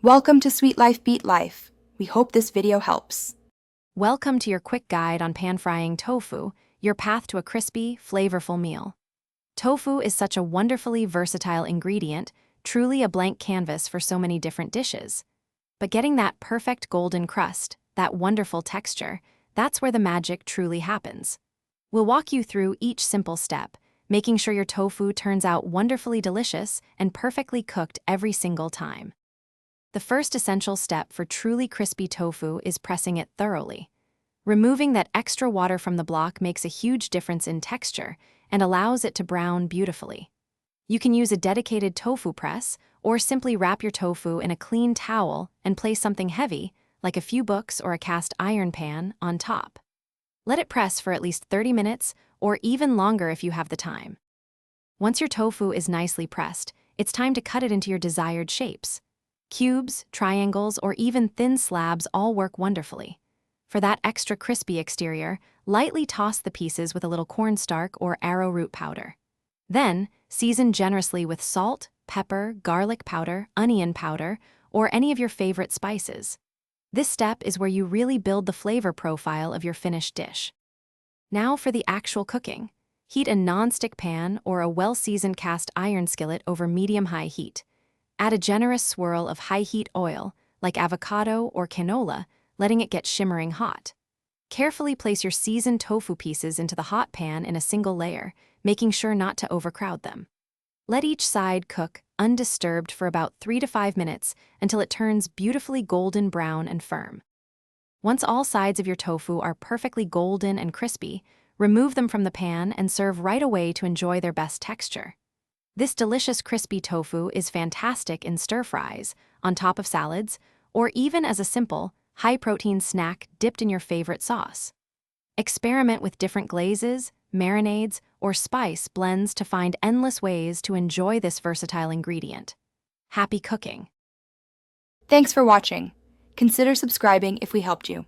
Welcome to Sweet Life Beat Life. We hope this video helps. Welcome to your quick guide on pan-frying tofu, your path to a crispy, flavorful meal. Tofu is such a wonderfully versatile ingredient, truly a blank canvas for so many different dishes. But getting that perfect golden crust, that wonderful texture, that's where the magic truly happens. We'll walk you through each simple step, making sure your tofu turns out wonderfully delicious and perfectly cooked every single time. The first essential step for truly crispy tofu is pressing it thoroughly. Removing that extra water from the block makes a huge difference in texture and allows it to brown beautifully. You can use a dedicated tofu press or simply wrap your tofu in a clean towel and place something heavy, like a few books or a cast iron pan, on top. Let it press for at least 30 minutes or even longer if you have the time. Once your tofu is nicely pressed, it's time to cut it into your desired shapes. Cubes, triangles, or even thin slabs all work wonderfully. For that extra crispy exterior, lightly toss the pieces with a little cornstarch or arrowroot powder. Then, season generously with salt, pepper, garlic powder, onion powder, or any of your favorite spices. This step is where you really build the flavor profile of your finished dish. Now for the actual cooking. Heat a non-stick pan or a well-seasoned cast iron skillet over medium-high heat. Add a generous swirl of high-heat oil, like avocado or canola, letting it get shimmering hot. Carefully place your seasoned tofu pieces into the hot pan in a single layer, making sure not to overcrowd them. Let each side cook undisturbed for about 3 to 5 minutes until it turns beautifully golden brown and firm. Once all sides of your tofu are perfectly golden and crispy, remove them from the pan and serve right away to enjoy their best texture. This delicious crispy tofu is fantastic in stir-fries, on top of salads, or even as a simple, high-protein snack dipped in your favorite sauce. Experiment with different glazes, marinades, or spice blends to find endless ways to enjoy this versatile ingredient. Happy cooking! Thanks for watching. Consider subscribing if we helped you.